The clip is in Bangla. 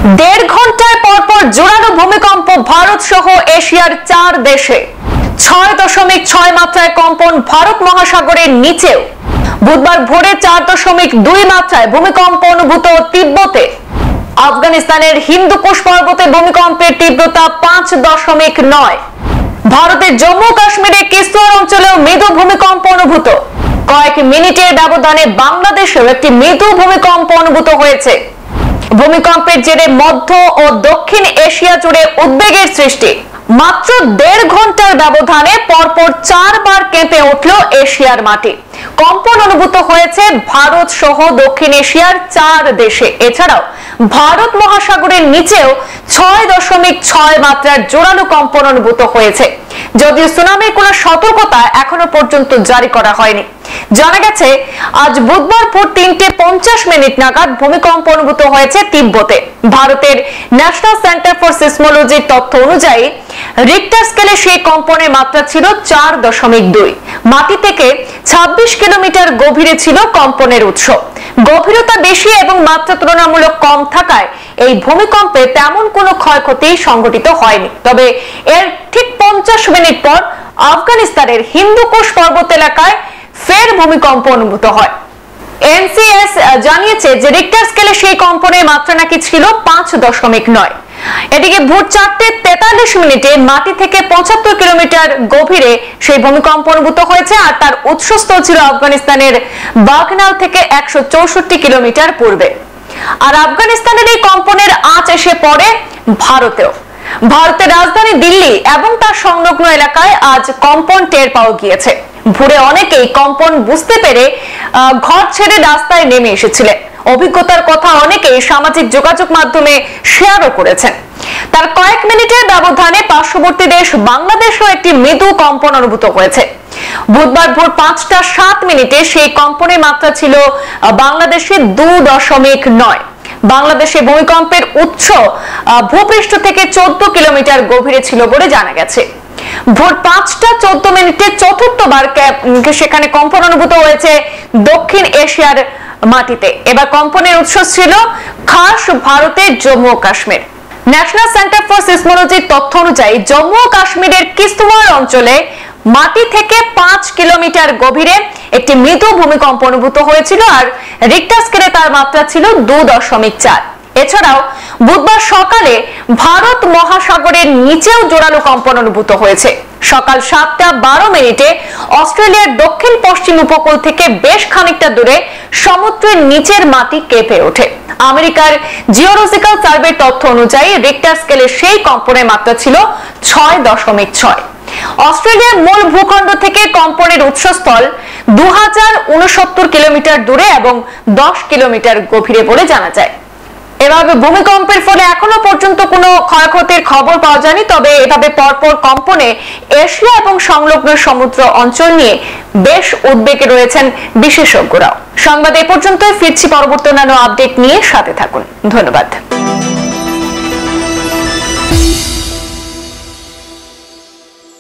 দেড় ঘন্টার পরপর জোরালো ভূমিকম্প ভারত সহ এশিয়ার 4 দেশে। 6.6 মাত্রায় কম্পন ভারত মহাসাগরের নিচেও। বুধবার ভোরে 4.2 মাত্রায় ভূমিকম্প অনুভূত তিব্বতে। আফগানিস্তানের হিন্দুকুশ পর্বতে ভূমিকম্পের তীব্রতা 5.9। ভারতের জম্মু কাশ্মীরে কিস্তোয়ার অঞ্চলেও মৃদু ভূমিকম্প অনুভূত। কয়েক মিনিটের ব্যবধানে বাংলাদেশেও একটি মৃদু ভূমিকম্প অনুভূত হয়েছে। ভূমিকম্পের জেরে মধ্য ও দক্ষিণ এশিয়া জুড়ে উদ্বেগের সৃষ্টি। মাত্র দেড় ঘন্টার ব্যবধানে পরপর 4 বার কেঁপে উঠল এশিয়ার মাটি। কম্পন অনুভূত হয়েছে ভারত সহ দক্ষিণ এশিয়ার 4 দেশে। এছাড়াও ভারত মহাসাগরের নিচেও 6.6 মাত্রার জোরালো কম্পন অনুভূত হয়েছে। যদিও সুনামির কোনো সতর্কতা এখনো পর্যন্ত জারি করা হয়নি। জানা গেছে আজ বুধবার ভোর 3:50 নাগাদ ভূমিকম্প অনুভূত হয়েছে তিব্বতে। ভারতের ন্যাশনাল সেন্টার ফর সিসমোলজির তথ্য অনুযায়ী রিক্টার স্কেলে সেই কম্পনের মাত্রা ছিল 4.2। মাটি থেকে 26 কিলোমিটার গভীরে ছিল কম্পনের উৎস। গভীরতা বেশি এবং মাত্রা তুলনামূলক কম থাকায় এই ভূমিকম্পে তেমন কোনো ক্ষয়ক্ষতি সংঘটিত হয়নি। তবে এর ঠিক 50 মিনিট পর আফগানিস্তানের হিন্দুকুশ পর্বত এলাকায় ফের ভূমিকম্প অনুভূত হয়। এনসিএস জানিয়েছে যে রিক্টার স্কেলে সেই কম্পনের মাত্রা নাকি ছিল 5.9। এদিকে ভোর 4:43 মাটি থেকে 75 কিলোমিটার গভীরে সেই ভূমিকম্প অনুভূত হয়েছে। আর তার উৎসস্থল ছিল আফগানিস্তানের বাগনাল থেকে 164 কিলোমিটার পূর্বে। আর আফগানিস্তানের এই কম্পনের আঁচ এসে পড়ে ভারতেও। ভারতের রাজধানী দিল্লি এবং তার সংলগ্ন এলাকায় আজ কম্পন টের পাওয়া গিয়েছে। ভোরে অনেকেই কম্পন বুঝতে পেরে ঘর ছেড়ে রাস্তায় নেমে এসেছিলেন। অভিজ্ঞতার কথা অনেকেই সামাজিক যোগাযোগ মাধ্যমে শেয়ারও করেছেন। তার কয়েক মিনিটের ব্যবধানে পার্শ্ববর্তী দেশ বাংলাদেশেও একটি মৃদু কম্পন অনুভূত হয়েছে। বুধবার ভোর 5:07 সেই কম্পনের মাত্রা ছিল বাংলাদেশে 2.9। বাংলাদেশে ভূমিকম্পের উৎস ভূপৃষ্ঠ থেকে 14 কিলোমিটার গভীরে ছিল বলে জানা গেছে। ভোর 5:14 চতুর্থবার সেখানে কম্পন অনুভূত হয়েছে দক্ষিণ এশিয়ার মাটিতে। এবার কম্পনের উৎস ছিল খাস ভারতের জম্মু ও কাশ্মীর। ন্যাশনাল সেন্টার ফর সিসমোলজির তথ্য অনুযায়ী জম্মু ও কাশ্মীরের কিস্তোয়ার অঞ্চলে মাটি থেকে 5 কিলোমিটার গভীরে একটি মৃদু ভূমিকম্প অনুভূত হয়েছিল। আর রিক্টার স্কেলে তার মাত্রা ছিল 2.4। এছাড়াও বুধবার সকালে ভারত মহাসাগরের নিচেও জোরালো কম্পন অনুভূত হয়েছে। সকাল 7:12 অস্ট্রেলিয়ার দক্ষিণ পশ্চিম উপকূল থেকে বেশ খানিকটা দূরে সমুদ্রের নিচের মাটি কেঁপে ওঠে। আমেরিকার জিওলজিক্যাল সার্ভের তথ্য অনুযায়ী রিক্টার স্কেলে সেই কম্পনের মাত্রা ছিল 6.6। অস্ট্রেলিয়ার মূল ভূখণ্ড থেকে কম্পনের উৎসস্থল 2069 কিলোমিটার দূরে এবং 10 কিলোমিটার গভীরে বলে জানা যায়। এভাবে ভূমিকম্পের ফলে এখনো পর্যন্ত কোনো ক্ষয়ক্ষতির খবর পাওয়া যায়নি। তবে এভাবে পরপর কম্পনে এশিয়া এবং সংলগ্ন সমুদ্র অঞ্চল নিয়ে বেশ উদ্বেগে রয়েছেন বিশেষজ্ঞরাও। সংবাদ এ পর্যন্তই। ফিরছি পরবর্তী অন্যান্য আপডেট নিয়ে, সাথে থাকুন। ধন্যবাদ।